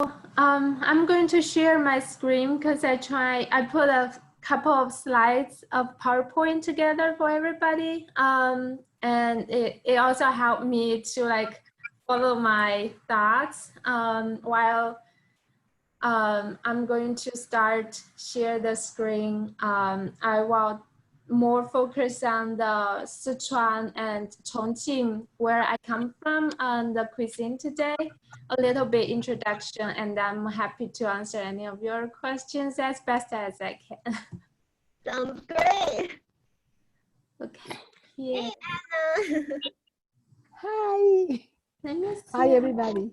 I'm going to share my screen because I put a couple of slides of PowerPoint together for everybody. And it also helped me to like follow my thoughts while I'm going to start share the screen. I will more focus on the Sichuan and Chongqing, where I come from, and the cuisine today. A little bit introduction, and I'm happy to answer any of your questions as best as I can. Sounds great. Okay. Here. Hey, Anna. Hi. Let me see. Hi, everybody.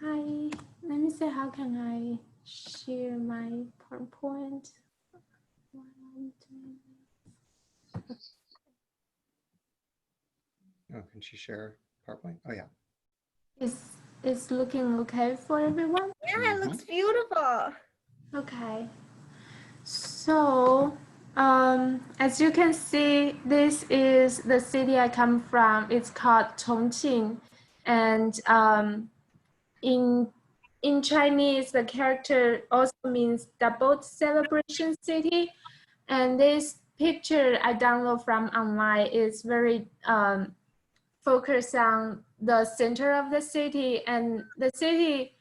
Hi. Let me see how can I share my PowerPoint. Oh, can she share PowerPoint? Oh, yeah. Is looking okay for everyone? Yeah, it looks beautiful. Okay. So, as you can see, this is the city I come from. It's called Chongqing, and in Chinese, the character also means double celebration city. And this picture I download from online is very focused on the center of the city, and the city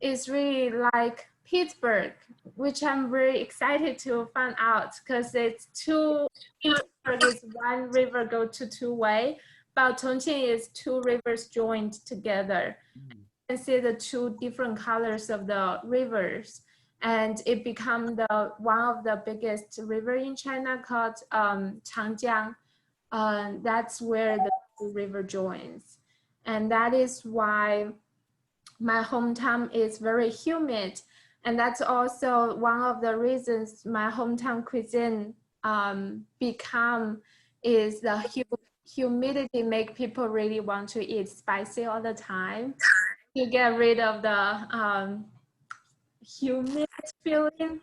is really like Pittsburgh, which I'm very excited to find out because it's two. Pittsburgh is one river go to two-way, but Chongqing is two rivers joined together. You can see the two different colors of the rivers, and it become the one of the biggest river in China called Changjiang. That's where the river joins, and that is why my hometown is very humid, and that's also one of the reasons my hometown cuisine become is the humidity make people really want to eat spicy all the time. You get rid of the humid feeling,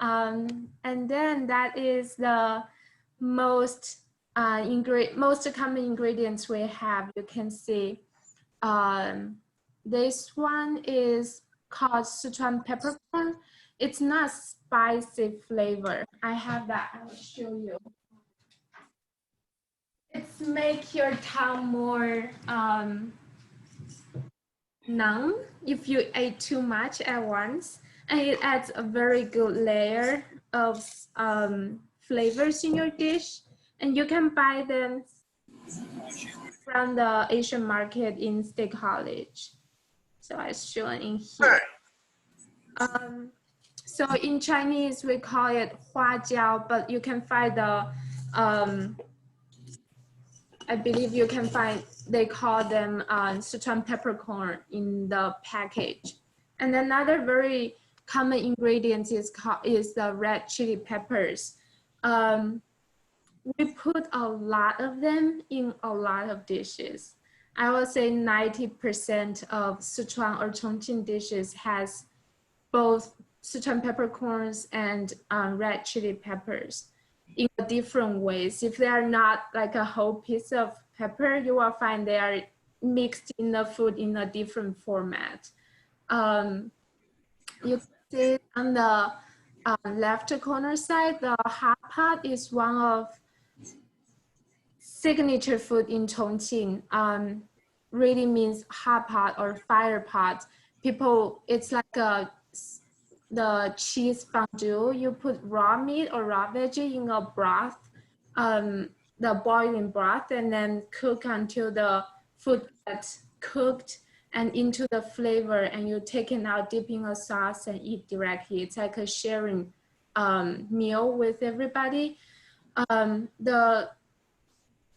and then that is the most most common ingredients we have. You can see this one is called Sichuan peppercorn. It's not spicy flavor. I have that. I will show you. It's make your tongue more numb if you ate too much at once, and it adds a very good layer of flavors in your dish, and you can buy them from the Asian market in State College. So I show it in here. So in Chinese we call it huajiao, but you can find the I believe you can find, they call them Sichuan peppercorn in the package. And another very common ingredient is the red chili peppers. We put a lot of them in a lot of dishes. I would say 90% of Sichuan or Chongqing dishes has both Sichuan peppercorns and red chili peppers in different ways. If they are not like a whole piece of pepper, you will find they are mixed in the food in a different format. You can see on the left corner side, the hot pot is one of signature food in Chongqing. Really means hot pot or fire pot. People, it's like the cheese fondue. You put raw meat or raw veggie in a broth, the boiling broth, and then cook until the food gets cooked and into the flavor, and you take it out, dip in a sauce and eat directly. It's like a sharing meal with everybody.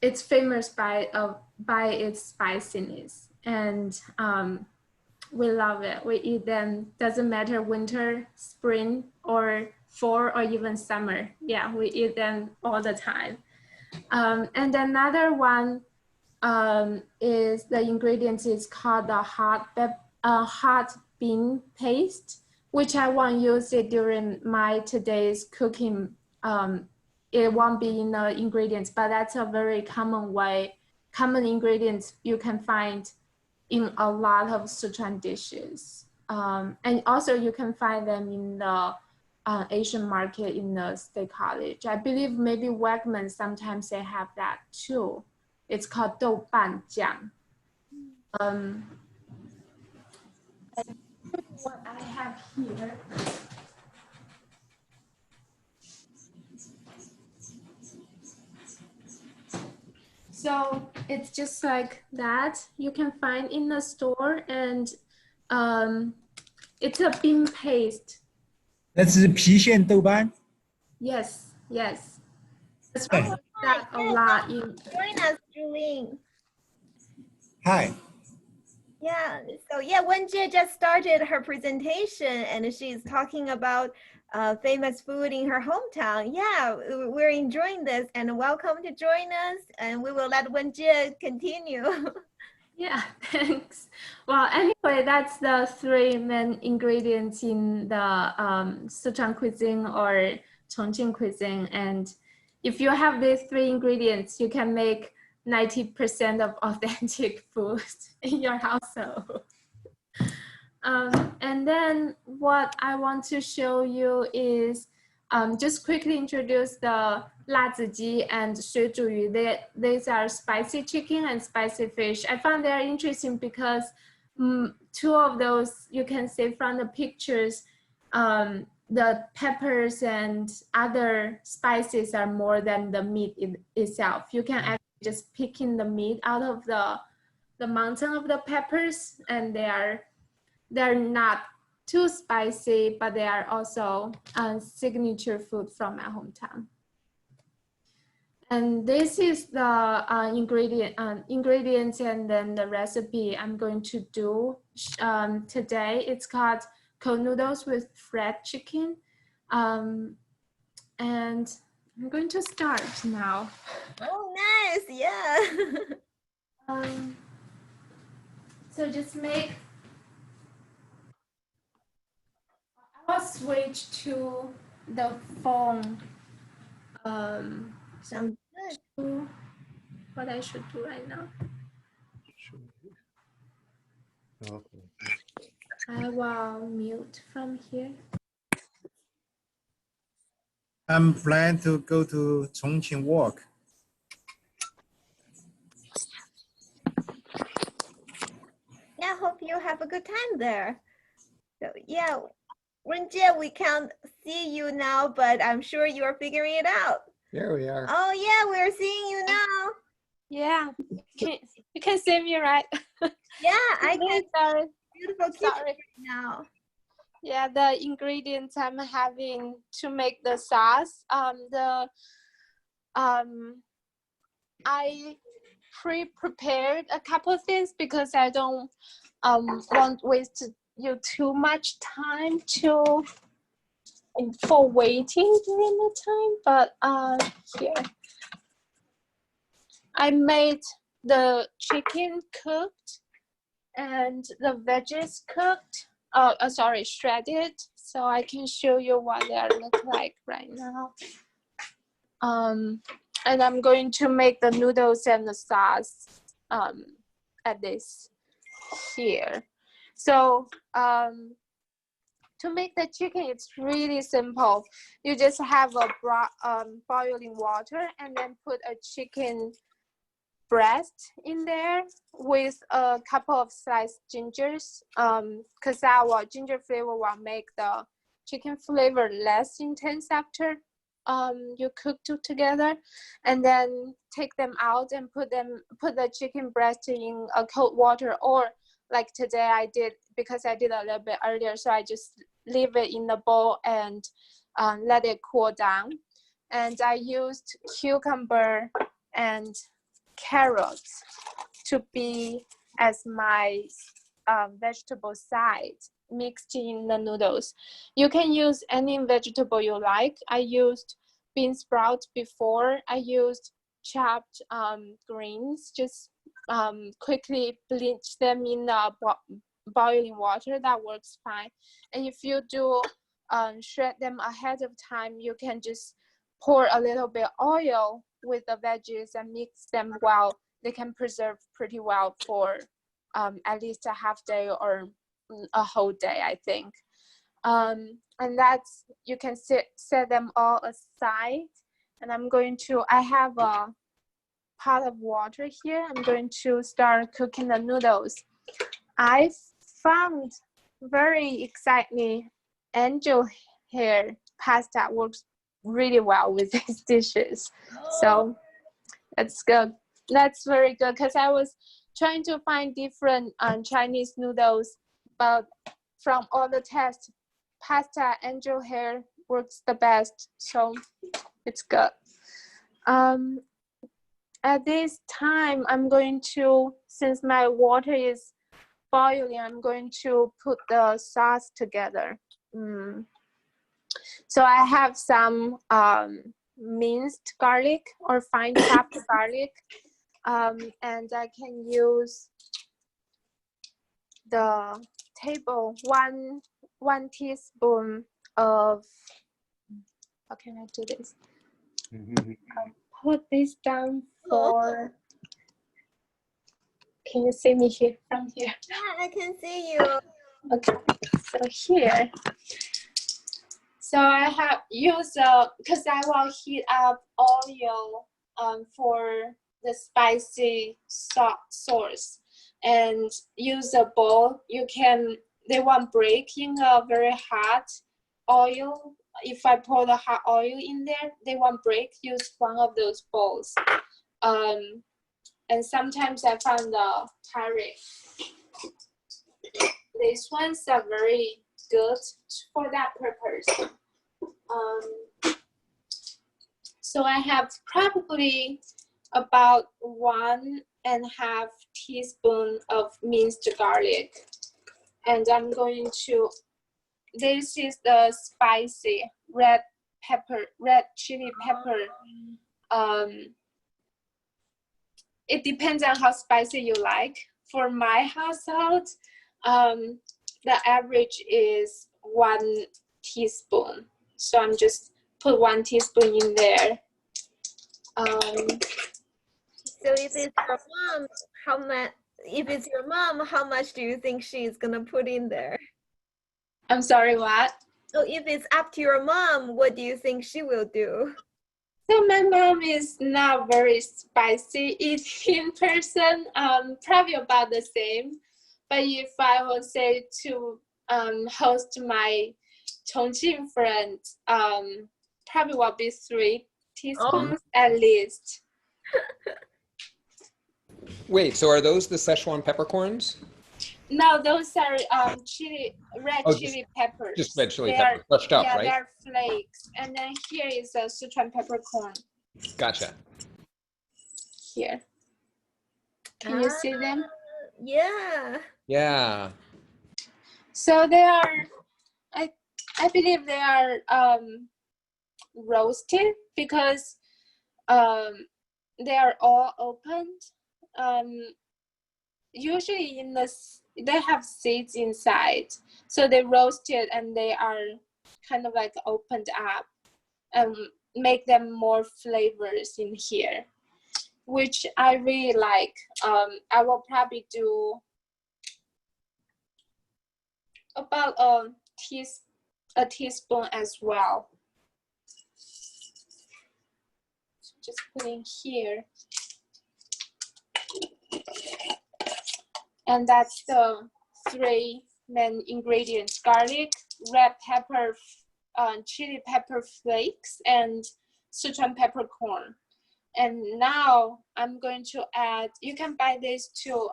It's famous by its spiciness, and we love it. We eat them, doesn't matter winter, spring, or fall, or even summer. Yeah, we eat them all the time. And another one is the ingredient is called the hot bean paste, which I won't use it during my today's cooking. It won't be in the ingredients, but that's a very common ingredient you can find in a lot of Sichuan dishes. and also you can find them in the Asian market in the State College. I believe maybe Wegmans sometimes they have that too. It's called 豆瓣酱. What I have here. So it's just like that. You can find in the store, and it's a bean paste. 那是郫县豆瓣。 Yes, yes. It's Hey. that a lot in. Join us, Julie. Hi. Yeah, so yeah, Wenjie just started her presentation and she's talking about famous food in her hometown. Yeah, we're enjoying this and welcome to join us, and we will let Wenjie continue. Yeah, thanks. Well, anyway, that's the three main ingredients in the Sichuan cuisine or Chongqing cuisine. And if you have these three ingredients, you can make 90% of authentic food in your household. And then what I want to show you is just quickly introduce the 辣子鸡 and 水煮鱼. These are spicy chicken and spicy fish. I found they are interesting because two of those you can see from the pictures, the peppers and other spices are more than the meat itself. You can actually just pick in the meat out of the mountain of the peppers, and they're not too spicy, but they are also a signature food from my hometown. And this is the ingredients and then the recipe I'm going to do today. It's called cold noodles with fried chicken. And I'm going to start now. Oh, nice, yeah. So just make, I'll switch to the phone. Sounds good. What I should do right now. Okay. I will mute from here. I'm planning to go to Chongqing walk. Yeah, hope you have a good time there. So yeah, Wenjie, we can't see you now, but I'm sure you are figuring it out. There we are. Oh yeah, we're seeing you now. Yeah, you can see me, right? Yeah, I can Sorry. beautiful kitchen Sorry. right now. Yeah, the ingredients I'm having to make the sauce. I pre-prepared a couple of things because I don't want waste you too much time for waiting during the time. But here I made the chicken cooked and the veggies cooked. Sorry, shredded. So I can show you what they look like right now. And I'm going to make the noodles and the sauce at this here. So to make the chicken, it's really simple. You just have a boiling water and then put a chicken breast in there with a couple of sliced gingers, because our ginger flavor will make the chicken flavor less intense after you cook two together. And then take them out and put the chicken breast in a cold water, or like today I did, because I did a little bit earlier, so I just leave it in the bowl and let it cool down. And I used cucumber and carrots to be as my vegetable side mixed in the noodles. You can use any vegetable you like. I used bean sprouts before. I used chopped greens, just quickly bleach them in the boiling water. That works fine. And if you do shred them ahead of time, you can just pour a little bit oil with the veggies and mix them well. They can preserve pretty well for at least a half day or a whole day, I think. And that's, you can set them all aside. And I have a pot of water here. I'm going to start cooking the noodles. I found very exciting angel hair pasta works really well with these dishes. So that's good. That's very good, because I was trying to find different Chinese noodles, but from all the tests, pasta angel hair works the best, so it's good. At this time, I'm going to, since my water is boiling, I'm going to put the sauce together. So I have some minced garlic or fine chopped garlic, and I can use the one teaspoon of, how can I do this? Put this down for, can you see me here from here? Yeah, I can see you. Okay, so here. So I have used, because I will heat up oil for the spicy sauce, and use a bowl. They won't break in a very hot oil. If I pour the hot oil in there, they won't break. Use one of those bowls. And sometimes I found the curry. These ones are very good for that purpose. So I have probably about 1.5 teaspoon of minced garlic. And I'm going to, this is the spicy red chili pepper. It depends on how spicy you like. For my household, the average is 1 teaspoon. So I'm just put 1 teaspoon in there. So if it's your mom, how much? If it's your mom, how much do you think she's gonna put in there? I'm sorry, what? So if it's up to your mom, what do you think she will do? So my mom is not very spicy eating person, probably about the same. But if I would say to host my Chongqing friends, probably will be 3 teaspoons at least. Wait, so are those the Szechuan peppercorns? No, those are red chili peppers. Just red chili peppers, crushed up, yeah, right? they're flakes. And then here is a Sichuan peppercorn. Gotcha. Here. Can you see them? Yeah. Yeah. So they are, I believe they are roasted because they are all opened. Usually they have seeds inside, so they roasted and they are kind of like opened up and make them more flavors in here, which I really like. I will probably do about a teaspoon as well. So just putting here. And that's the 3 main ingredients: garlic, red pepper, chili pepper flakes, and Sichuan peppercorn. And now I'm going to add, you can buy this to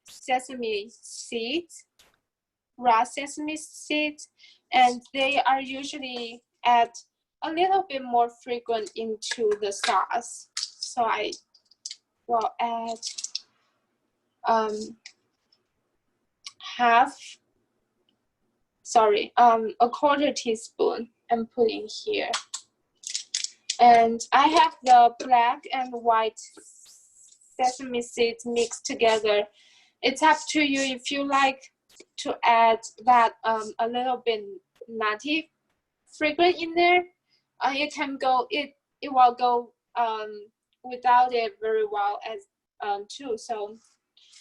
sesame seeds, raw sesame seeds, and they are usually add a little bit more frequent into the sauce. So I will add a 1/4 teaspoon and put in here. And I have the black and white sesame seeds mixed together. It's up to you if you like to add that a little bit nutty fragrance in there. It can go, it will go without it very well as too. So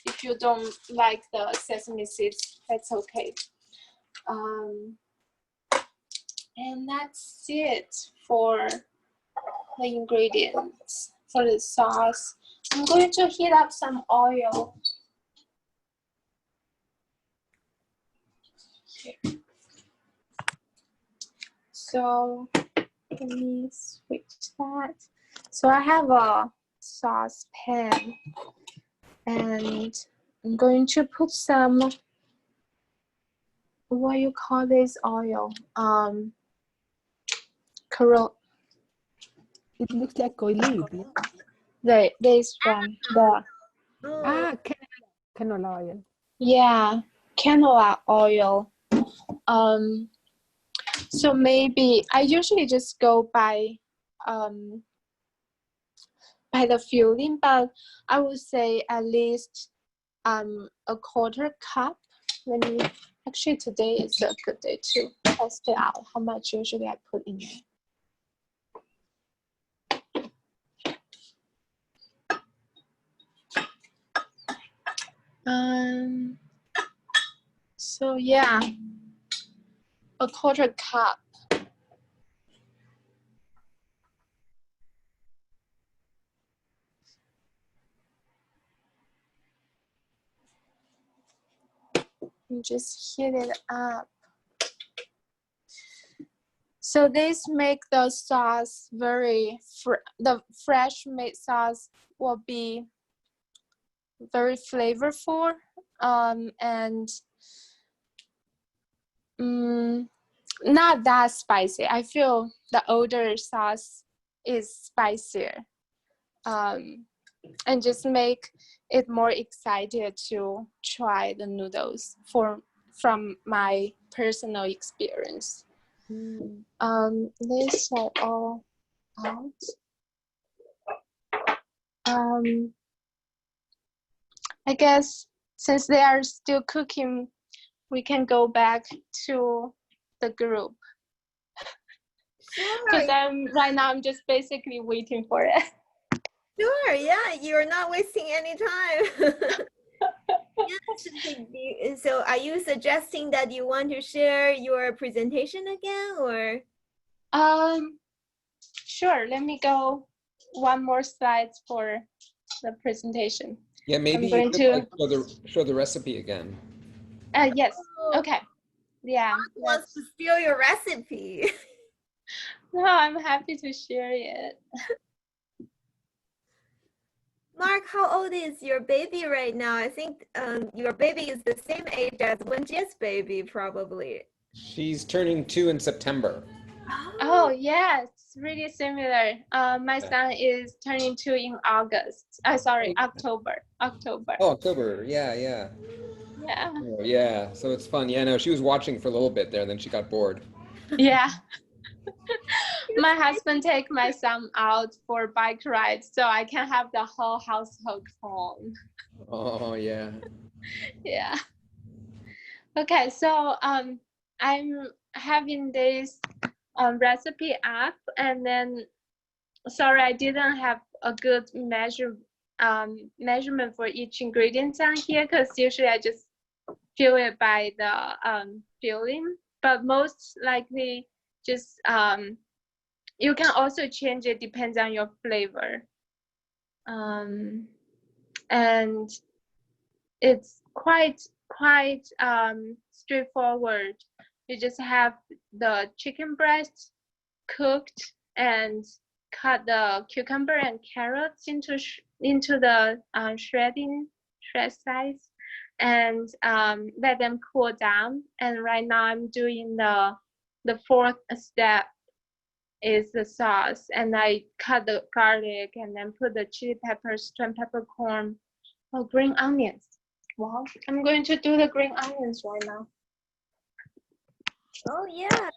if you don't like the sesame seeds, that's okay. And that's it for the ingredients for the sauce. I'm going to heat up some oil. Here. So let me switch that. So I have a saucepan and I'm going to put some, what you call this oil? It looks like olive. Yeah? This one, the Ah, canola oil. yeah, canola oil. So maybe I usually just go by the filling, but I would say at least a quarter cup. Let me, actually today is a good day to test it out how much usually I put in there. So yeah, a quarter cup. You just heat it up. So this make the sauce very, the fresh made sauce will be very flavorful and not that spicy. I feel the older sauce is spicier and just make it more excited to try the noodles from my personal experience. These are all out. I guess since they are still cooking, we can go back to the group. Because right now I'm just basically waiting for it. Sure, yeah, you're not wasting any time. Yes. So are you suggesting that you want to share your presentation again, or? Sure, let me go one more slide for the presentation. Yeah, maybe you could like show the recipe again. Yes, okay. Yeah. Who wants to steal your recipe? No, I'm happy to share it. Mark, how old is your baby right now? I think your baby is the same age as Wenjie's baby, probably. She's turning 2 in September. Oh, yeah, it's really similar. My son is turning 2 in August. Sorry, October. Oh, October. Yeah. Yeah. Oh, yeah. So it's fun. Yeah, no, she was watching for a little bit there, and then she got bored. Yeah. My husband take my son out for bike rides, so I can have the whole household home. Oh, yeah. Yeah. Okay, so I'm having this recipe app, and then sorry I didn't have a good measurement for each ingredient down here, because usually I just fill it by the filling, but most likely just you can also change it, depends on your flavor. And it's quite straightforward. You just have the chicken breast cooked and cut the cucumber and carrots into the shred size, and let them cool down. And right now I'm doing the fourth step is the sauce, and I cut the garlic and then put the chili peppers, twin peppercorn, green onions. Wow, I'm going to do the green onions right now. Oh yeah,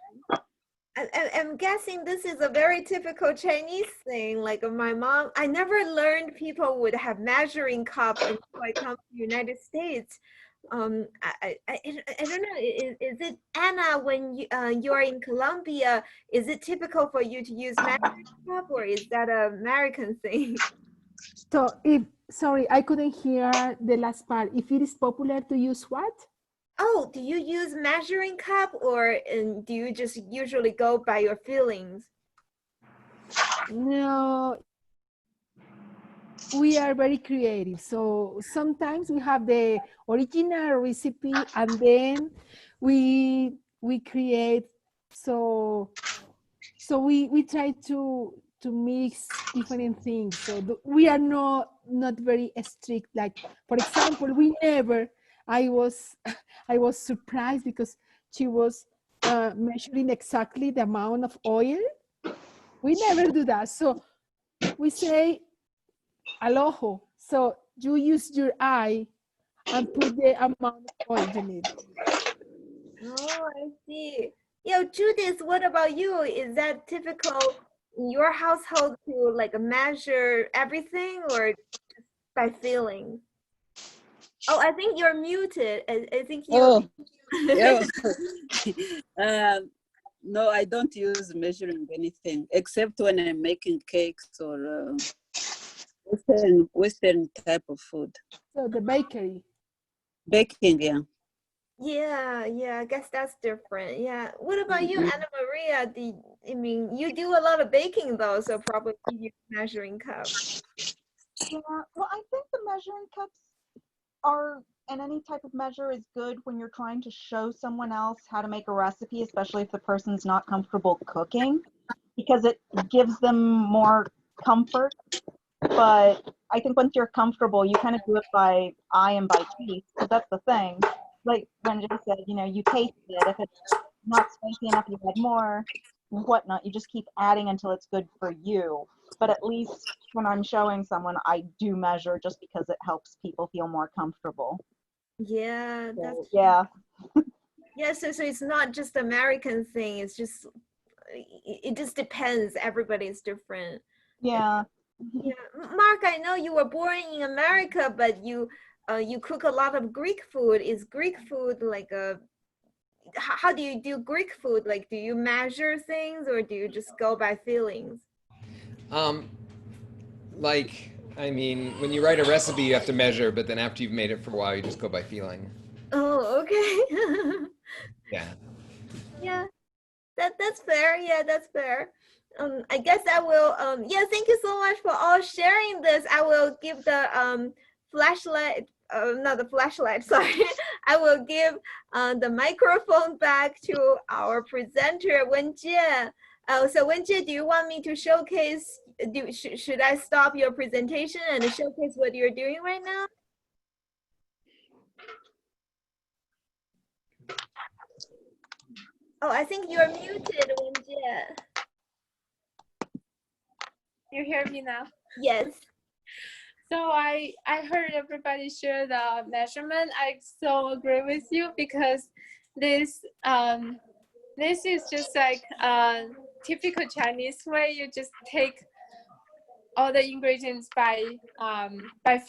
I'm guessing this is a very typical Chinese thing. Like my mom, I never learned people would have measuring cup until I come to the United States. I don't know. Is it, Anna, when you are in Colombia, is it typical for you to use measuring cup, or is that an American thing? So if Sorry, I couldn't hear the last part. If it is popular to use what? Oh, do you use measuring cup or do you just usually go by your feelings? No, we are very creative. So sometimes we have the original recipe and then we create. So we try to mix different things. So we are not very strict. Like, for example, we never. I was I was surprised because she was measuring exactly the amount of oil. We never do that. So we say al ojo. So you use your eye and put the amount of oil you need. Oh, I see. Yeah, Judith, what about you? Is that typical in your household to like measure everything or just by feeling? Oh, I think you're muted. I think you. Oh, yeah. No, I don't use measuring anything except when I'm making cakes or Western type of food. So the bakery. Baking, yeah. Yeah, I guess that's different. Yeah. What about you, Anna Maria? I mean, you do a lot of baking though, so probably you use measuring cup. Yeah, well, I think the measuring cups are, and any type of measure is good when you're trying to show someone else how to make a recipe, especially if the person's not comfortable cooking, because it gives them more comfort. But I think once you're comfortable, you kind of do it by eye and by taste, because that's the thing. Like Wenjie said, you know, you taste it. If it's not spicy enough, you add more, and whatnot. You just keep adding until it's good for you. But at least when I'm showing someone, I do measure just because it helps people feel more comfortable. Yeah, So, that's yeah. yeah. So it's not just American thing. It's just it just depends. Everybody's different. Yeah. Yeah, Mark, I know you were born in America, but you cook a lot of Greek food. Is Greek food like a how do you do Greek food? Like, do you measure things or do you just go by feelings? Like, I mean, when you write a recipe, you have to measure, but then after you've made it for a while, you just go by feeling. Oh, okay. Yeah. Yeah, that's fair. Yeah, that's fair. I guess I will. Yeah, thank you so much for all sharing this. I will give the flashlight. Not the flashlight. Sorry. I will give the microphone back to our presenter, Wenjie. So Wenjie, do you want me to showcase? Should I stop your presentation and showcase what you're doing right now? Oh, I think you're muted, Wenjie. You hear me now? Yes. So I heard everybody share the measurement. I so agree with you because this is just like a typical Chinese way. You just take all the ingredients by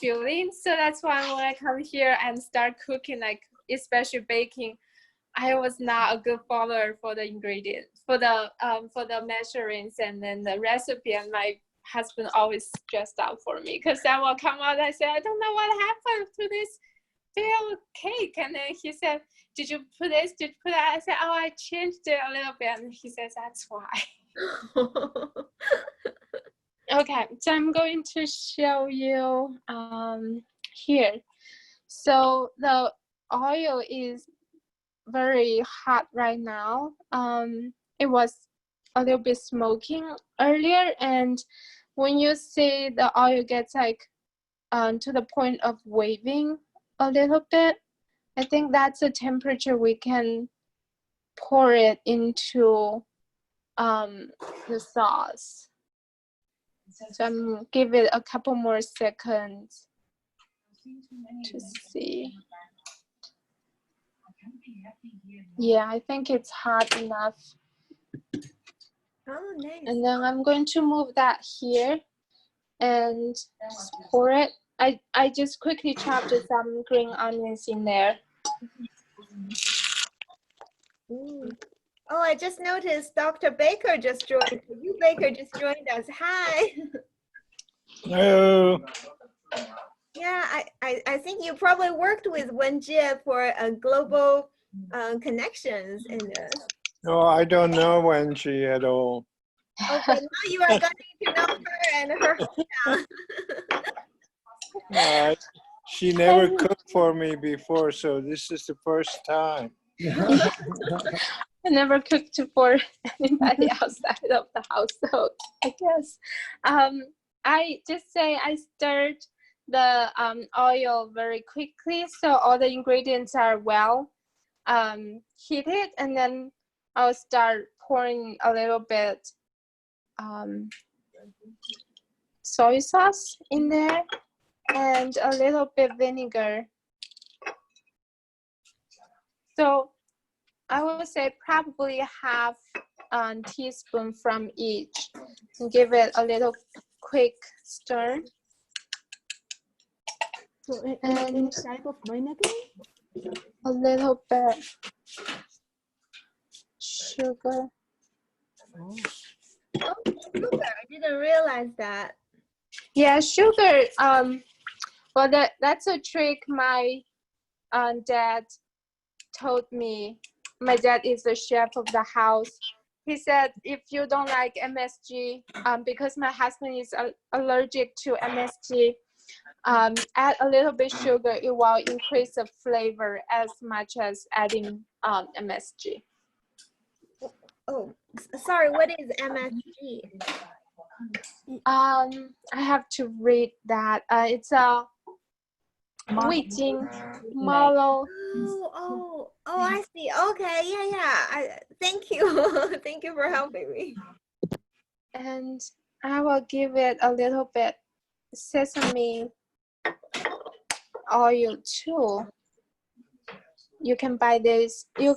feeling. So that's why when I come here and start cooking, like especially baking, I was not a good follower for the ingredients, for the measurements and then the recipe, and my husband always stressed out for me because I will come out and say, I don't know what happened to this filled cake. And then he said, did you put this, did you put that? I said, oh, I changed it a little bit. And he says, that's why. Okay, so I'm going to show you here. So the oil is very hot right now. It was a little bit smoking earlier, and when you see the oil gets like to the point of waving a little bit, I think that's the temperature we can pour it into the sauce. So I'm give it a couple more seconds to see. Yeah, I think it's hot enough. Oh, nice. And then I'm going to move that here and just pour it. I just quickly chopped some green onions in there. Ooh. Oh, I just noticed Dr. Baker just joined. You Baker just joined us. Hi. Hello. Yeah, I think you probably worked with Wenjie for global connections. And No, I don't know Wenjie at all. oh, but now you are getting to know her and her hometown. She never cooked for me before, so this is the first time. I never cooked for anybody outside of the household, I guess. I just say I stirred the oil very quickly, so all the ingredients are well heated, and then I'll start pouring a little bit soy sauce in there and a little bit vinegar. So I would say probably half teaspoon from each, and give it a little quick stir. So any type of vinegar? A little bit sugar. Oh, sugar. I didn't realize that. Yeah, sugar. Well, that's a trick my dad told me. My dad is the chef of the house. He said if you don't like MSG, because my husband is allergic to MSG, add a little bit sugar. It will increase the flavor as much as adding MSG. Oh, sorry. What is MSG? I have to read that. It's a 味精 model. Oh, I see. Okay, yeah. Thank you. Thank you for helping me. And I will give it a little bit sesame oil too. You can buy this. You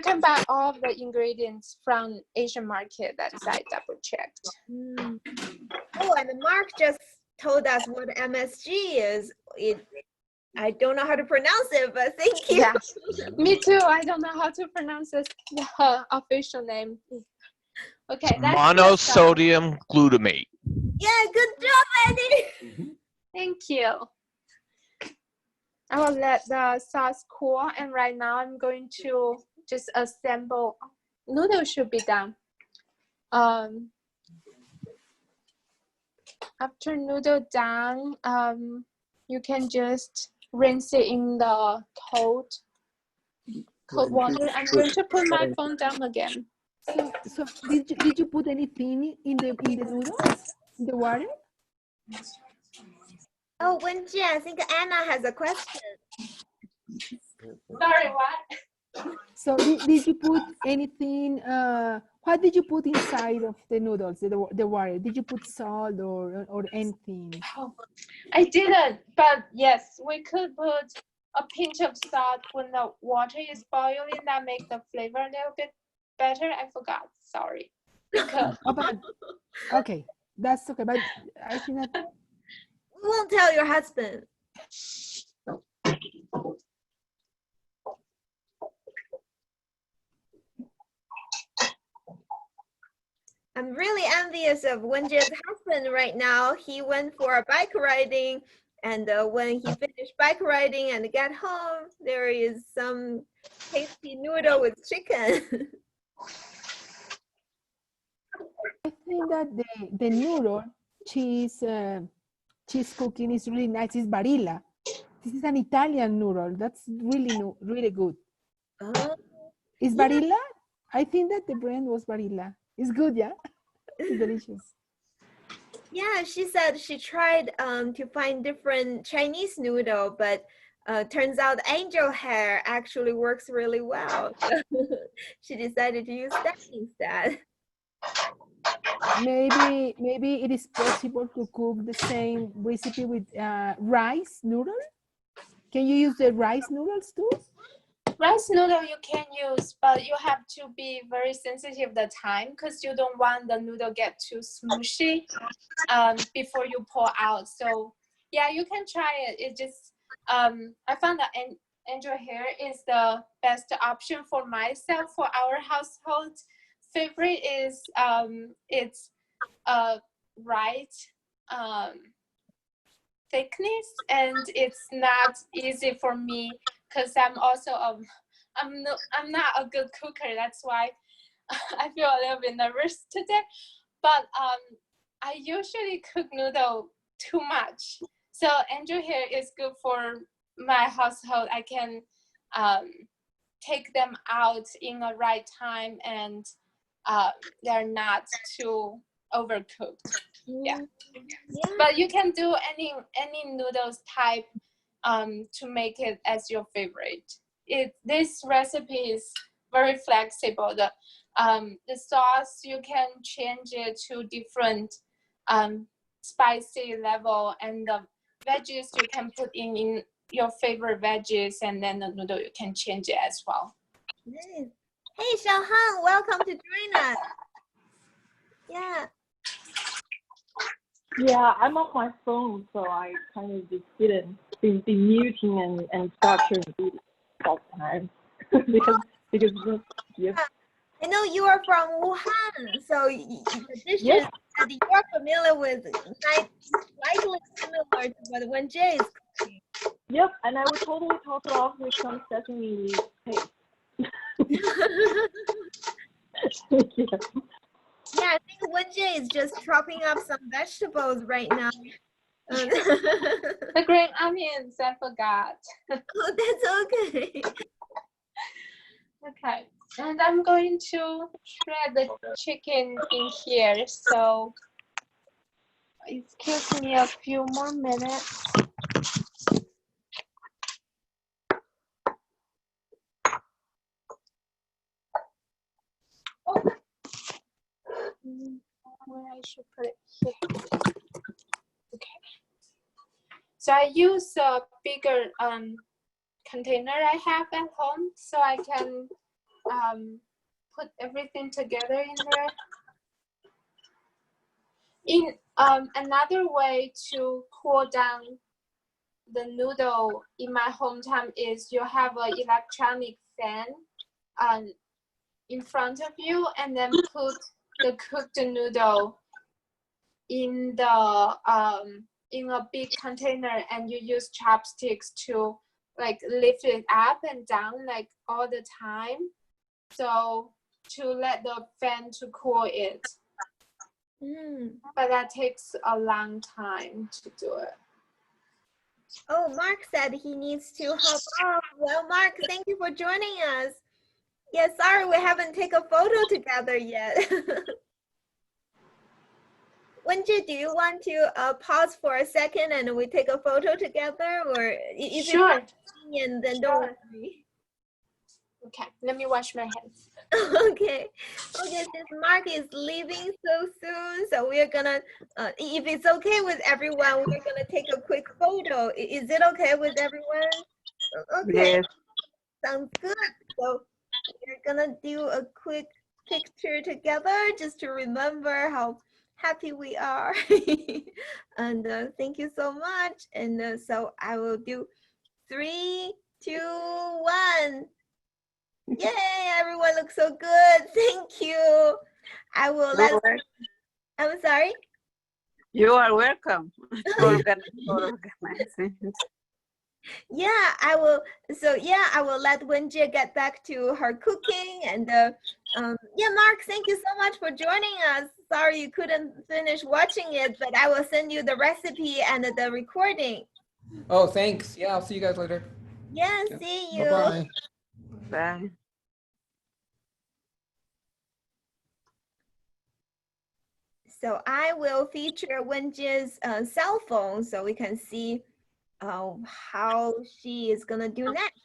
can buy all of the ingredients from Asian market. That's I double checked. Oh, and Mark just told us what MSG is. I don't know how to pronounce it, but thank you. Yeah, me too. I don't know how to pronounce the official name. Okay, that's monosodium glutamate. Yeah, good job, Eddie. Thank you. I will let the sauce cool, and right now I'm going to just assemble. Noodles should be done. After noodle done, you can just rinse it in the cold water. I'm going to put my phone down again. So did you put anything in the noodles, in the water? Oh, Wenjie, I think Anna has a question. Sorry, what? So did you put anything? What did you put inside of the noodles, the water? Did you put salt or anything? Oh, I didn't, but yes, we could put a pinch of salt when the water is boiling. That makes the flavor a little bit better. I forgot. Sorry. Oh, but, okay, that's okay. But I think that We won't tell your husband. I'm really envious of Wenjie's husband right now. He went for a bike riding, and when he finished bike riding and get home, there is some tasty noodle with chicken. I think that the noodle cheese cooking is really nice. It's Barilla. This is an Italian noodle. That's really good. Oh, Is Barilla? I think that the brand was Barilla. It's good, yeah. It's delicious. yeah, she said she tried to find different Chinese noodle, but turns out angel hair actually works really well. She decided to use that instead. Maybe it is possible to cook the same recipe with rice noodle. Can you use the rice noodles too? Rice noodle you can use, but you have to be very sensitive the time, because you don't want the noodle get too smooshy before you pour out. So yeah, you can try it. It just I found that angel hair is the best option for myself. For our household, favorite is it's right thickness, and it's not easy for me because I'm also I'm not a good cooker. That's why I feel a little bit nervous today. But I usually cook noodle too much. So Andrew here is good for my household. I can take them out in the right time, and they're not too overcooked. Yeah. But you can do any noodles type to make it as your favorite. This recipe is very flexible. The sauce, you can change it to different spicy level, and the veggies you can put in your favorite veggies, and then the noodle you can change it as well. Nice. Hey, Xiaohang, welcome to join us. Yeah. Yeah, I'm on my phone, so I kind of just didn't be muting and start sharing videos all the time because yeah. I know you are from Wuhan, so the dishes that you're familiar with slightly similar to what Wenjie is cooking. Yep, and I would totally top it off with some sesame paste. Yeah. Yeah, I think Wenjie is just chopping up some vegetables right now. The green onions, I forgot. Oh, that's okay. Okay, and I'm going to shred the chicken in here. So excuse me a few more minutes. Where I should put it here. Okay. So I use a bigger container I have at home, so I can put everything together in there. In another way to cool down the noodle in my hometown is you have an electronic fan in front of you, and then put the cooked noodle in a big container, and you use chopsticks to like lift it up and down like all the time, so to let the fan to cool it. But that takes a long time to do it. Oh, Mark said he needs to hop off. Well, Mark, thank you for joining us. Yeah, sorry we haven't taken a photo together yet. Wenjie, do you want to pause for a second and we take a photo together, or if Sure. it's convenient, then don't worry. Okay, let me wash my hands. Okay, since Mark is leaving so soon, so we're gonna, if it's okay with everyone, we're gonna take a quick photo. Is it okay with everyone? Okay, Yes. sounds good. So we're gonna do a quick picture together just to remember how happy we are. And thank you so much. And so I will do 3, 2, 1. Yay, everyone looks so good. Thank you. I will I'm sorry? You are welcome for organizing. Yeah, I will. So yeah, I will let Wenjie get back to her cooking. And yeah, Mark, thank you so much for joining us. Sorry you couldn't finish watching it, but I will send you the recipe and the recording. Oh, thanks. Yeah, I'll see you guys later. Yeah, see you. Bye-bye. Bye. So I will feature Wenjie's cell phone so we can see how she is gonna do next.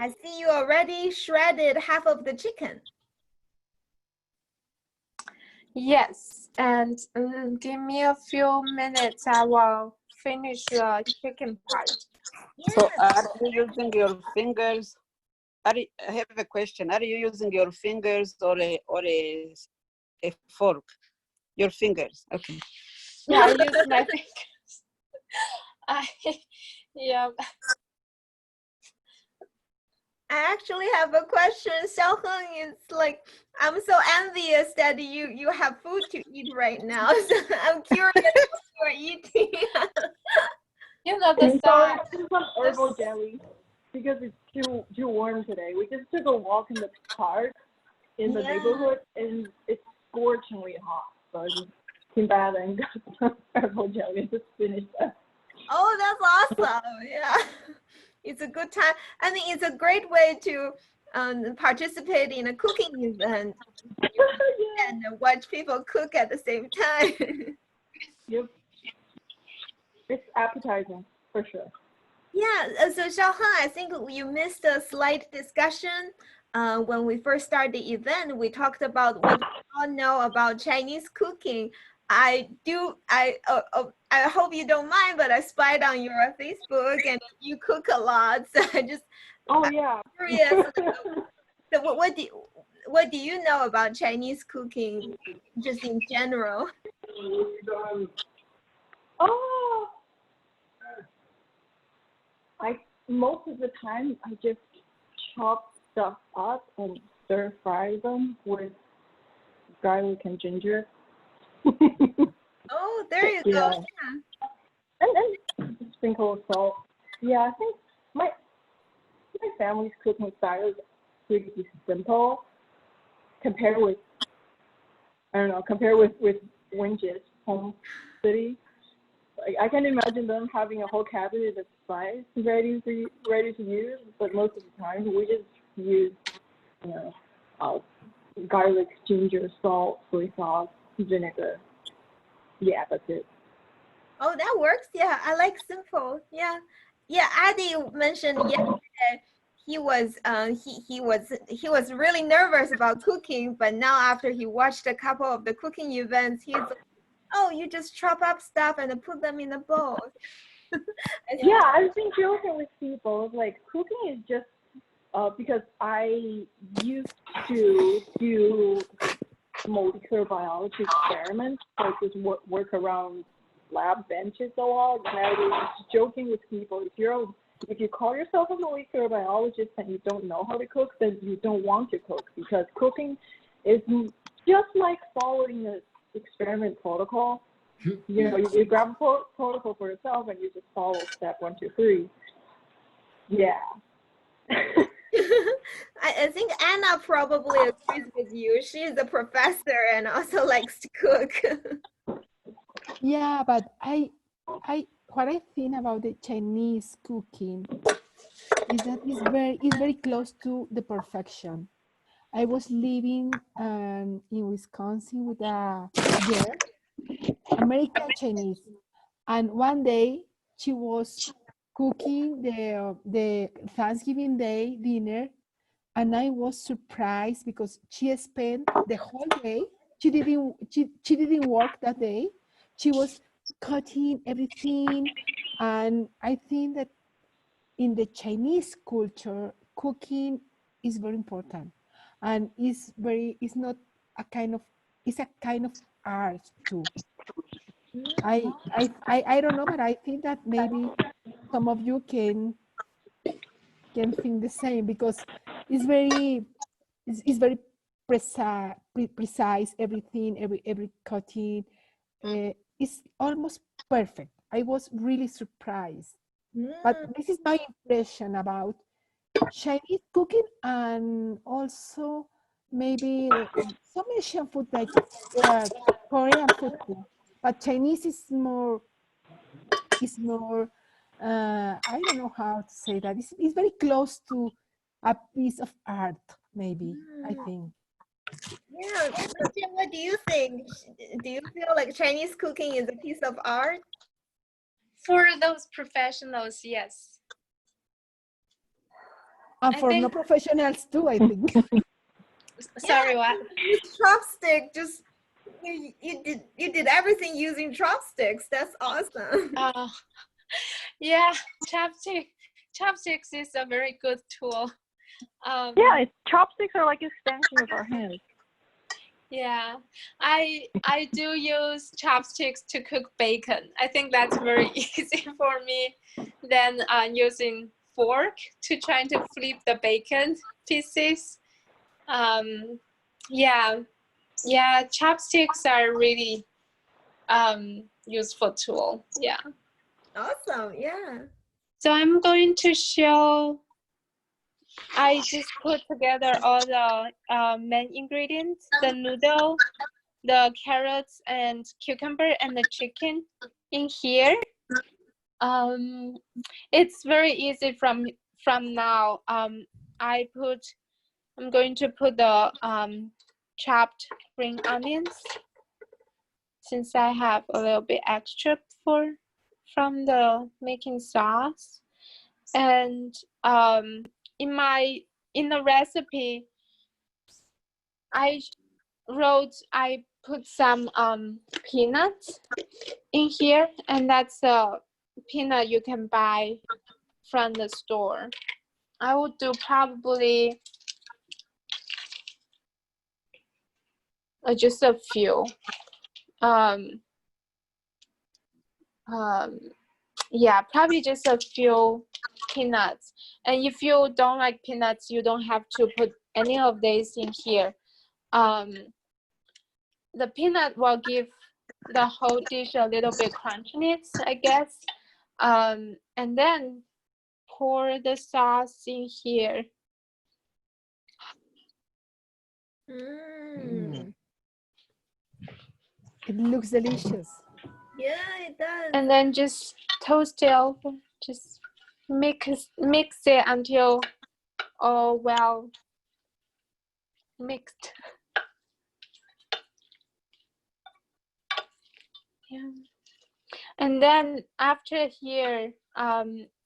I see you already shredded half of the chicken. Yes, and give me a few minutes. I will finish the chicken part. So are you using your fingers? I have a question. Are you using your fingers or a fork? Your fingers. Okay. Yeah, I use my fingers. Yeah. I actually have a question. Xiaoheng, it's like I'm so envious that you have food to eat right now. So I'm curious what you're eating. You know the I'm song. sorry, just some herbal jelly because it's too warm today. We just took a walk in the park in the neighborhood and it's scorchingly hot. So I just came back and got some herbal jelly and just finished that. Oh, that's awesome. Yeah. It's a good time. I think it's a great way to participate in a cooking event and watch people cook at the same time. Yep. It's appetizing for sure. Yeah, so Xiaohan, I think you missed a slight discussion. When we first started the event, we talked about what we all know about Chinese cooking. I hope you don't mind, but I spied on your Facebook and you cook a lot. So Oh yeah. Curious. So what do you know about Chinese cooking, just in general? Oh. Most of the time I just chop stuff up and stir fry them with garlic and ginger. Oh, there you go. Yeah. And sprinkle of salt. Yeah, I think my family's cooking style is pretty simple compared with Wenjie's home city. Like, I can imagine them having a whole cabinet of spice ready to use, but most of the time we just use garlic, ginger, salt, soy sauce, vinegar. Yeah, that's it. Oh, that works. Yeah, I like simple. Yeah, yeah. Adi mentioned yesterday he was really nervous about cooking, but now after he watched a couple of the cooking events, he's like, oh, you just chop up stuff and put them in a bowl. Yeah, I've been joking with people like cooking is just because I used to do molecular biology experiments, like just work around lab benches a lot. And I was joking with people, if you call yourself a molecular biologist and you don't know how to cook, then you don't want to cook, because cooking is just like following an experiment protocol. You grab a protocol for yourself and you just follow step 1, 2, 3. Yeah. I think Anna probably agrees with you. She's a professor and also likes to cook. Yeah, but what I think about the Chinese cooking is that it's very close to the perfection. I was living in Wisconsin with a girl, American Chinese, and one day she was cooking the Thanksgiving Day dinner, and I was surprised because she spent the whole day. She didn't work that day. She was cutting everything, and I think that in the Chinese culture, cooking is very important, and it's not a kind of it's a kind of art too. I don't know, but I think that maybe some of you can think the same, because it's very precise, everything, every cutting is almost perfect. I was really surprised. But this is my impression about Chinese cooking, and also maybe some Asian food like Korean food too. But Chinese is more I don't know how to say that. It's very close to a piece of art, maybe, I think. Yeah, Jim, what do you think? Do you feel like Chinese cooking is a piece of art? For those professionals, yes. And for no professionals too, I think. Sorry, what? Chopstick, just you did everything using chopsticks. That's awesome. Yeah, chopsticks is a very good tool. Yeah, chopsticks are like extension of our hands. Yeah, I do use chopsticks to cook bacon. I think that's very easy for me than using fork to try to flip the bacon pieces. Yeah, chopsticks are really useful tool. Yeah. Awesome. Yeah. So I'm going to show. I just put together all the main ingredients: the noodle, the carrots and cucumber, and the chicken in here. It's very easy from now. I'm going to put the chopped green onions, since I have a little bit extra from the making sauce. And in the recipe, I put some peanuts in here, and that's a peanut you can buy from the store. I would do probably just a few. Yeah, probably just a few peanuts. And if you don't like peanuts, you don't have to put any of these in here. The peanut will give the whole dish a little bit crunchiness, I guess. And then pour the sauce in here. It looks delicious. Yeah, it does. And then just toast it over. Just mix it until all well mixed. Yeah. And then after here,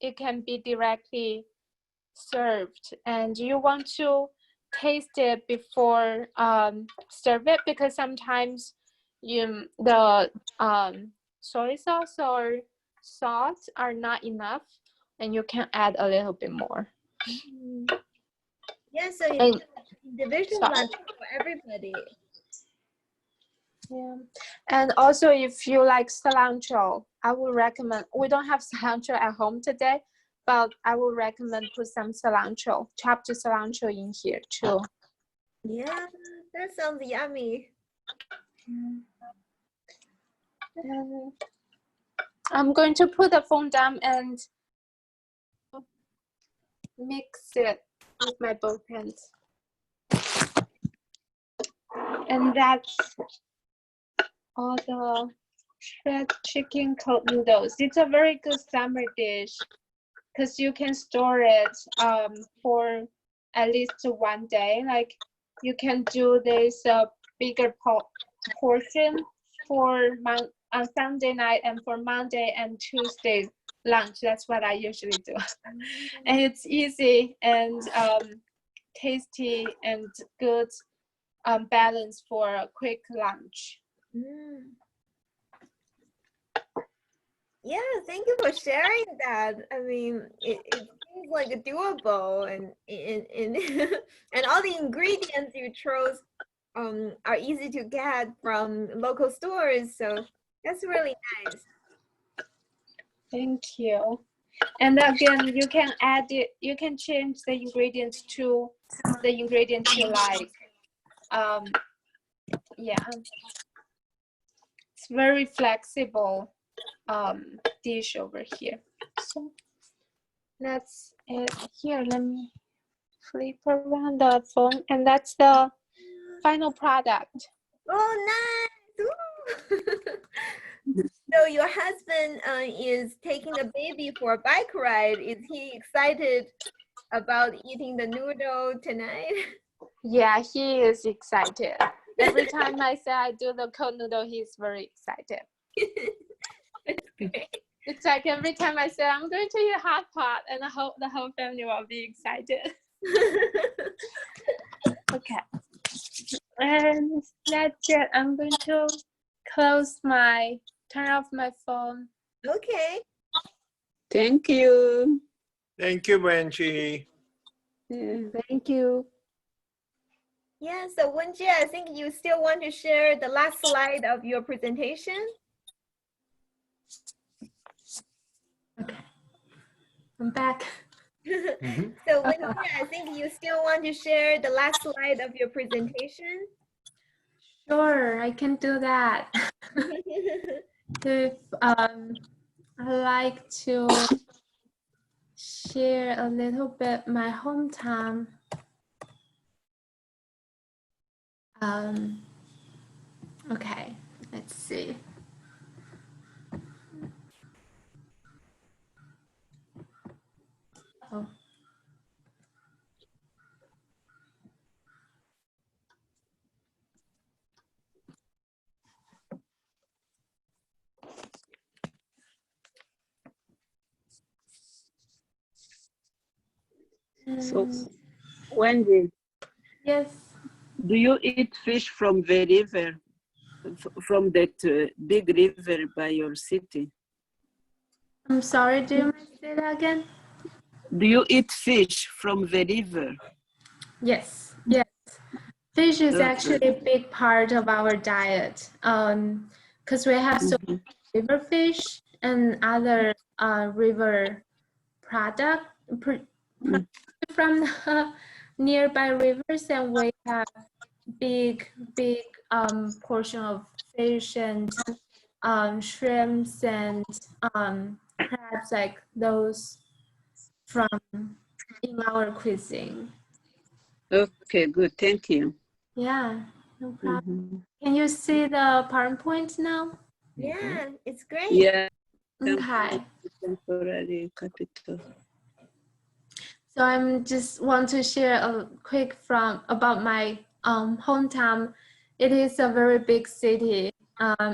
it can be directly served. And you want to taste it before serve it, because sometimes the soy sauce or salt are not enough, and you can add a little bit more. Yeah, so it's division lunch for everybody. Yeah, and also if you like cilantro, I would recommend. We don't have cilantro at home today, but I would recommend put some cilantro, chopped cilantro in here too. Yeah, that sounds yummy. And I'm going to put the phone down and mix it with my both hands. And that's all the shred chicken cold noodles. It's a very good summer dish because you can store it for at least 1 day. Like you can do this bigger portion for on Sunday night and for Monday and Tuesday lunch. That's what I usually do. And it's easy and tasty and good balance for a quick lunch. Yeah, thank you for sharing that. I mean, it seems like a doable, and and all the ingredients you chose are easy to get from local stores. So that's really nice. Thank you. And again, you can add it. You can change the ingredients to the ingredients you like. Yeah, it's very flexible dish over here. So that's it here. Let me flip around the phone, and that's the final product. Oh, nice! So your husband is taking the baby for a bike ride. Is he excited about eating the noodle tonight? Yeah, he is excited. Every time I say I do the cold noodle, he's very excited. It's like every time I say I'm going to eat hot pot, and I hope the whole family will be excited. Okay, and that's it. I'm going to turn off my phone. Okay. Thank you. Thank you, Wenjie. Thank you. Yeah, so Wenjie, I think you still want to share the last slide of your presentation. Okay, I'm back. So Wenjie, I think you still want to share the last slide of your presentation. Sure, I can do that. If I like to share a little bit my hometown. Okay, let's see. Oh. So, Wendy, Yes. do you eat fish from the river, from that big river by your city? I'm sorry, do you mind say that again? Do you eat fish from the river? Yes, yes. Fish is Okay. actually a big part of our diet because we have so many river fish and other river product from the nearby rivers, and we have big portion of fish and shrimps and crabs, like those from in our cuisine. Okay, good. Thank you. Yeah, no problem. Can you see the PowerPoint now? Yeah, it's great. Yeah. Okay. Temporary capital. So I'm just want to share a quick about my hometown. It is a very big city.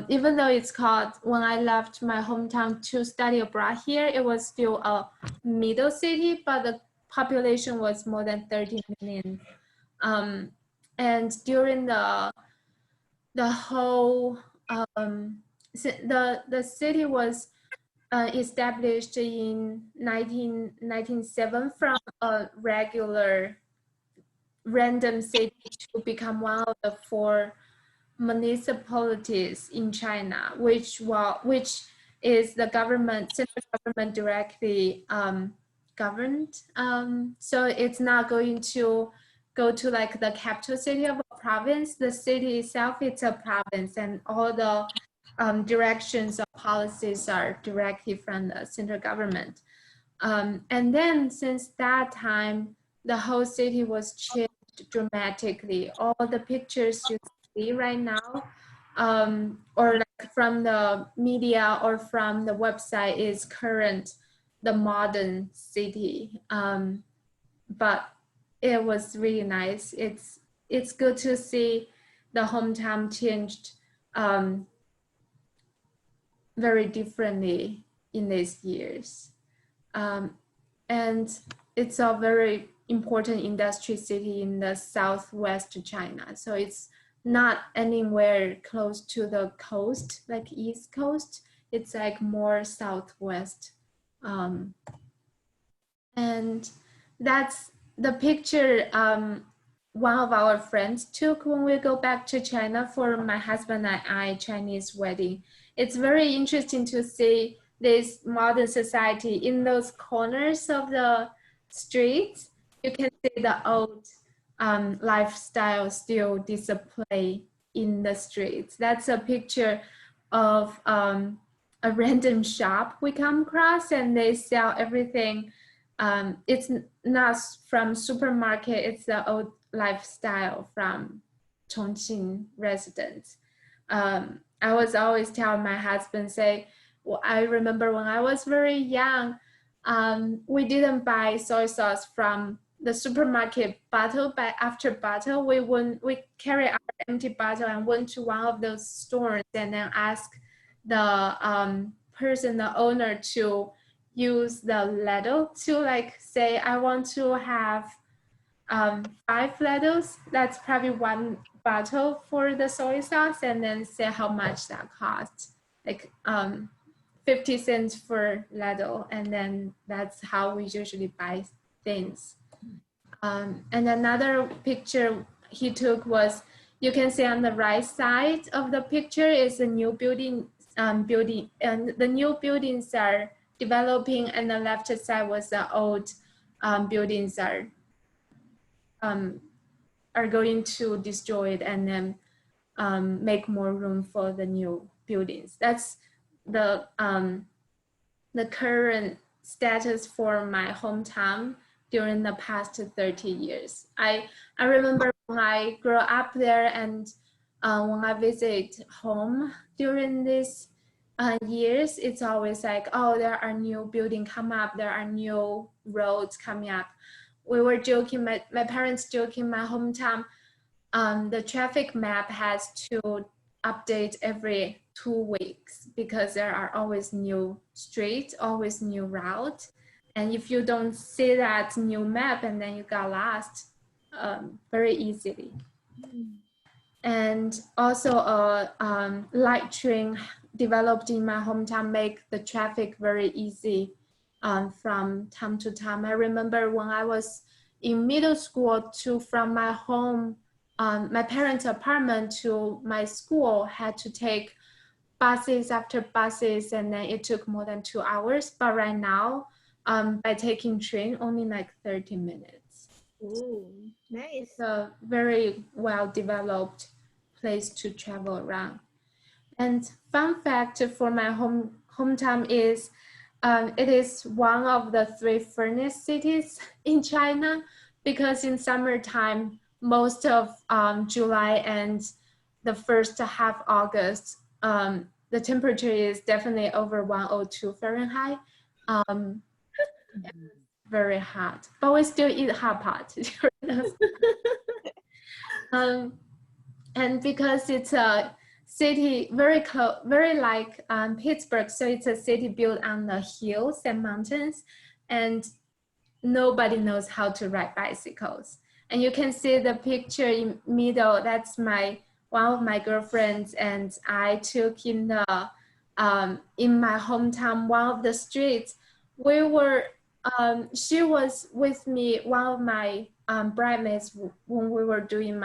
Even though it's called, when I left my hometown to study abroad here, it was still a middle city, but the population was more than 30 million. And during the whole the city was established in 1997 from a regular random city to become one of the 4 municipalities in China, which is the central government directly governed. So it's not going to go to like the capital city of a province. The city itself, it's a province, and all the directions of policies are directly from the central government. And then since that time, the whole city was changed dramatically. All the pictures you see right now, or like from the media or from the website, is the modern city. But it was really nice. It's good to see the hometown changed very differently in these years. And it's a very important industry city in the southwest China. So it's not anywhere close to the coast, like East Coast. It's like more southwest. And that's the picture one of our friends took when we go back to China for my husband and I Chinese wedding. It's very interesting to see this modern society in those corners of the streets. You can see the old lifestyle still display in the streets. That's a picture of a random shop we come across, and they sell everything. It's not from supermarket, it's the old lifestyle from Chongqing residents. I was always telling my husband, say, well, I remember when I was very young, we didn't buy soy sauce from the supermarket bottle, but after bottle, we carry our empty bottle and went to one of those stores and then ask the person, the owner, to use the ladle to like say, I want to have 5 ladles. That's probably 1 bottle for the soy sauce, and then say how much that costs, like 50 cents for ladle, and then that's how we usually buy things. And another picture he took was, you can see on the right side of the picture is a new building, and the new buildings are developing, and the left side was the old buildings are going to destroy it and then make more room for the new buildings. That's the current status for my hometown during the past 30 years. I remember when I grew up there and when I visit home during these years, it's always like, oh, there are new buildings come up, there are new roads coming up. We were joking, my parents joking, my hometown, the traffic map has to update every 2 weeks because there are always new streets, always new routes. And if you don't see that new map and then you got lost very easily. And also a light train developed in my hometown make the traffic very easy from time to time. I remember when I was in middle school from my home, my parents' apartment to my school had to take buses after buses, and then it took more than 2 hours. But right now, by taking train, only like 30 minutes. Ooh, nice. It's a very well-developed place to travel around. And fun fact for my hometown is it is one of the 3 furnace cities in China, because in summertime, most of July and the first half August, the temperature is definitely over 102 Fahrenheit. Very hot, but we still eat hot pot during those. And because it's a city very close, very like Pittsburgh, so it's a city built on the hills and mountains, and nobody knows how to ride bicycles. And you can see the picture in middle, that's one of my girlfriends, and I took in the in my hometown, one of the streets. We were she was with me, one of my bridesmaids, when we were doing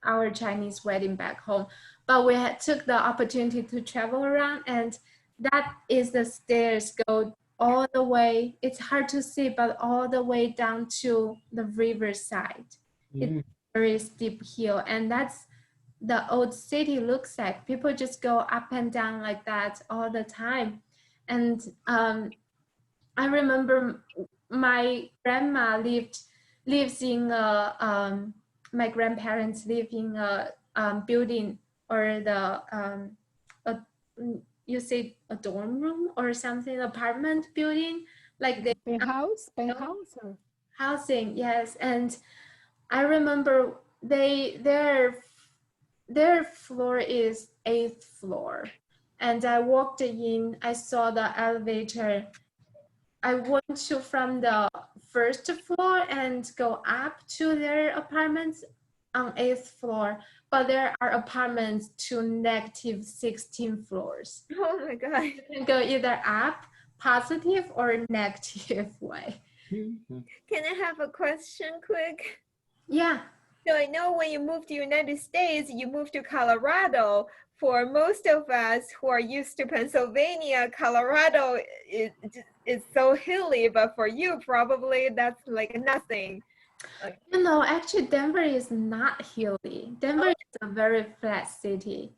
our Chinese wedding back home. But we took the opportunity to travel around, and that is the stairs go all the way, it's hard to see, but all the way down to the riverside. It's a very steep hill, and that's the old city looks like. People just go up and down like that all the time. And I remember my grandma lives in a, my grandparents live in a building, or you say a dorm room or something, apartment building, like the penthouse or housing, yes. And I remember their floor is 8th floor, and I walked in, I saw the elevator. I went from the 1st floor and go up to their apartments on 8th floor, but there are apartments to negative 16 floors. Oh my God. You can go either up, positive, or negative way. Can I have a question quick? Yeah. So I know when you moved to the United States, you moved to Colorado. For most of us who are used to Pennsylvania, Colorado is so hilly, but for you, probably that's like nothing. Okay. No, actually, Denver is not hilly. Denver is a very flat city.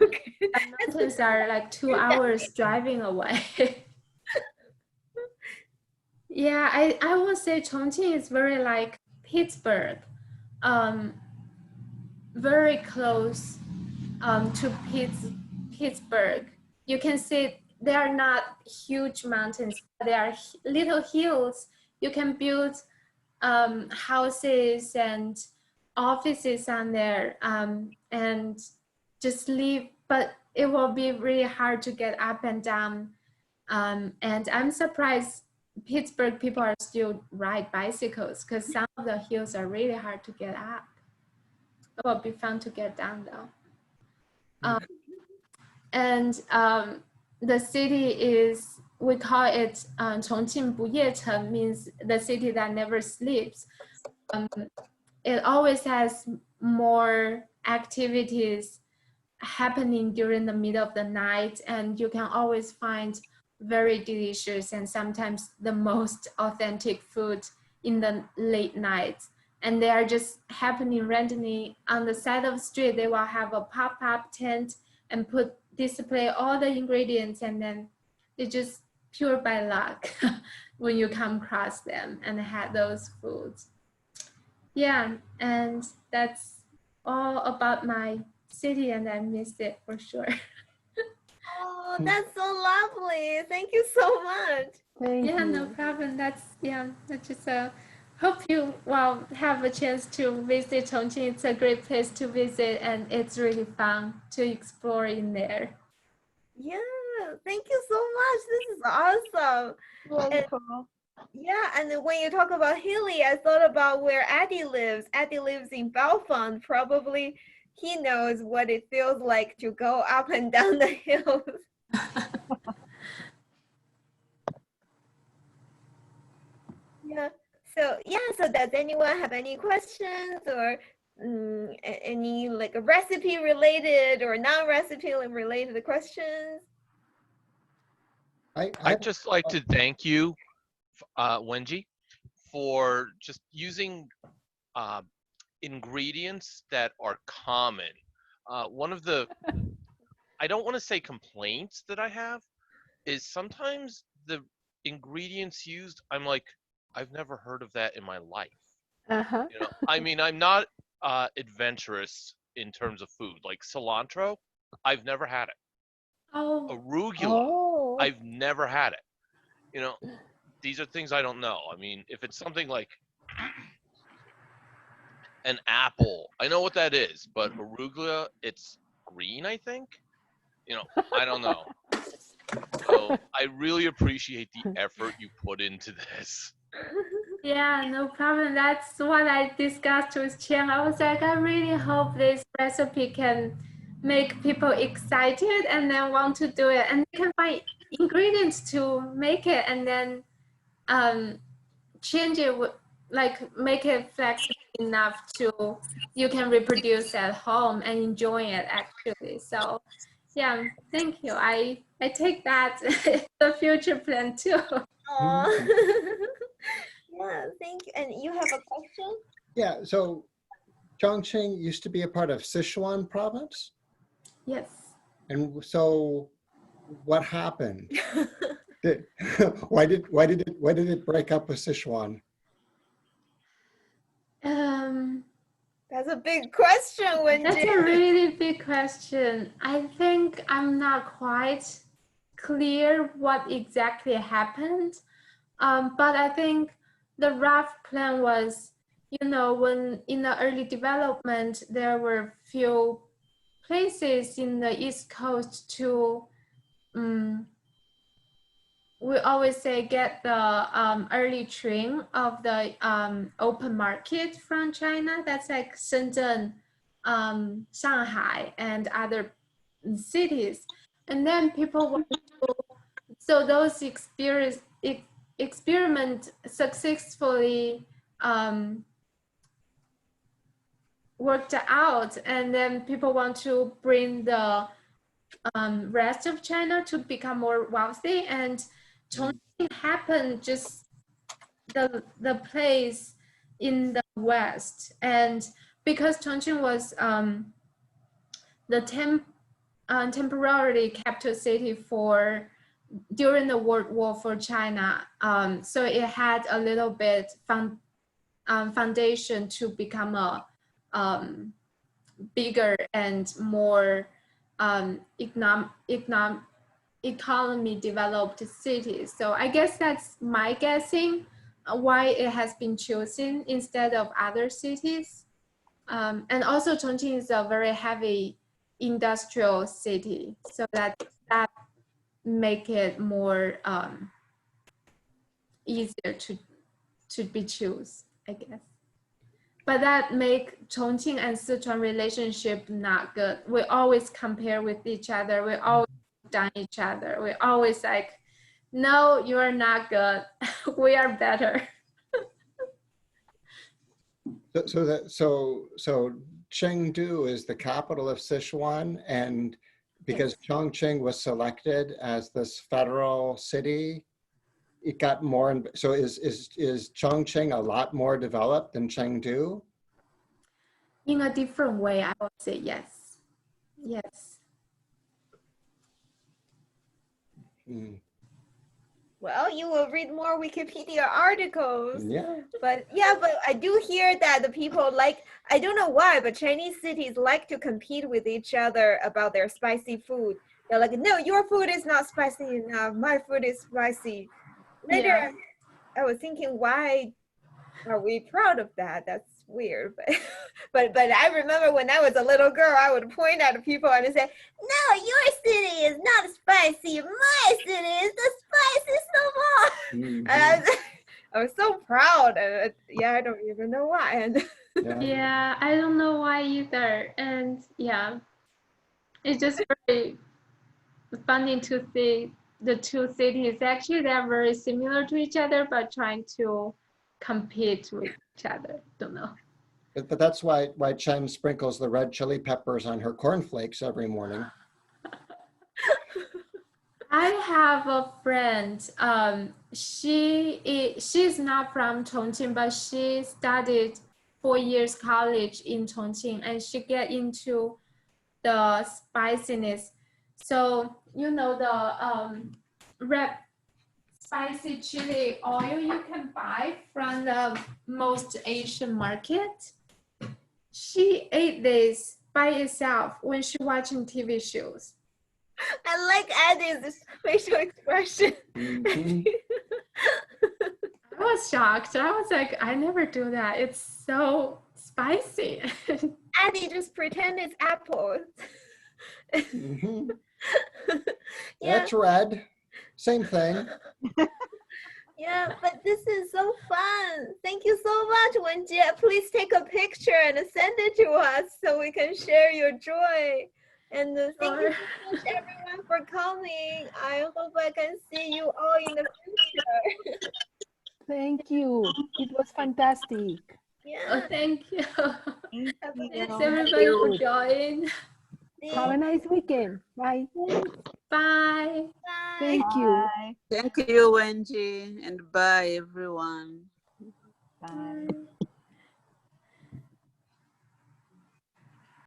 Okay. The mountains are like 2 hours driving away. Yeah, I would say Chongqing is very like Pittsburgh, very close to Pittsburgh. You can see they are not huge mountains, but they are little hills. You can build houses and offices on there and just live, but it will be really hard to get up and down. And I'm surprised Pittsburgh people are still ride bicycles, because some of the hills are really hard to get up. It will be fun to get down though. And the city is, we call it Chongqing 不夜城, means the city that never sleeps. It always has more activities happening during the middle of the night, and you can always find very delicious and sometimes the most authentic food in the late nights. And they are just happening randomly on the side of the street. They will have a pop-up tent and display all the ingredients, and then they just pure by luck when you come across them and have those foods. Yeah, and that's all about my city, and I miss it for sure. Oh, that's so lovely. Thank you so much. Thank Yeah, you. no problem. That's just hope you have a chance to visit Chongqing. It's a great place to visit, and it's really fun to explore in there. Yeah, thank you so much. This is awesome. Very And- cool. Yeah, and then when you talk about hilly, I thought about where Addie lives. Addie lives in Belfont. Probably he knows what it feels like to go up and down the hills. Yeah. So does anyone have any questions or any like a recipe related or non-recipe related questions? I'd just like to thank you, Wenjie, for just using ingredients that are common. One of the, I don't want to say complaints that I have, is sometimes the ingredients used, I'm like, I've never heard of that in my life. Uh-huh. You know, I mean, I'm not adventurous in terms of food. Like cilantro, I've never had it. Oh, Arugula, Oh. I've never had it. You know, these are things I don't know. I mean, if it's something like an apple, I know what that is, but arugula, it's green, I think. You know, I don't know. So I really appreciate the effort you put into this. yeah, no problem. That's what I discussed with Chen. I was like, I really hope this recipe can make people excited and then want to do it, and they can find ingredients to make it, and then change it, like make it flexible enough to you can reproduce at home and enjoy it actually. So yeah, thank you. I take that the future plan too. Oh, yeah, thank you. And you have a question? Yeah, so Chongqing used to be a part of Sichuan province. Yes. And so what happened? Why did it break up with Sichuan? That's a big question, Wenjie. That's a really big question. I think I'm not quite clear what exactly happened. But I think the rough plan was, you know, when in the early development, there were few places in the East Coast to, we always say, get the early train of the open market from China. That's like Shenzhen, Shanghai, and other cities. And then people want to, so those experiment successfully worked out, and then people want to bring the rest of China to become more wealthy, and Chongqing happened just the place in the west, and because Chongqing was the temporarily capital city for during the World War for China, so it had a little bit foundation to become a bigger and more economy developed city. So I guess that's my guessing why it has been chosen instead of other cities. And also Chongqing is a very heavy industrial city, so that make it more easier to be choose, I guess. But that make Chongqing and Sichuan relationship not good. We always compare with each other. We always down each other. We always like, no, you are not good. We are better. So Chengdu is the capital of Sichuan, and because Chongqing was selected as this federal city, it got more. So is Chongqing a lot more developed than Chengdu? In a different way, I would say yes. Yes. Well, you will read more Wikipedia articles. Yeah. But I do hear that the people like, I don't know why, but Chinese cities like to compete with each other about their spicy food. They're like, no, your food is not spicy enough. My food is spicy. Later, Yeah. I was thinking, why are we proud of that? That's weird. But I remember when I was a little girl, I would point at people and say, no, your city is not spicy. My city is the spiciest of all. And I was so proud. And I don't even know why. Yeah, I don't know why either. And yeah, it's just very funny to see the two cities. Actually, they're very similar to each other, but trying to compete with each other. Don't know. But that's why Chen sprinkles the red chili peppers on her cornflakes every morning. I have a friend. She's not from Chongqing, but she studied 4 years college in Chongqing, and she get into the spiciness. So you know the red spicy chili oil you can buy from the most Asian market. She ate this by itself when she watching TV shows. I like Addie's facial expression. I was shocked. I was like, I never do that. It's so spicy. Addie, just pretend it's apple. That's red. Same thing. Yeah, but this is so fun. Thank you so much, Wenjie. Please take a picture and send it to us so we can share your joy. And thank you so much, everyone, for coming. I hope I can see you all in the future. Thank you. It was fantastic. Yeah. Oh, thank you. Thanks everybody you. for joining. Have a nice weekend. Bye. Bye. Thank you. Thank you, Wenjie, and bye, everyone. Bye.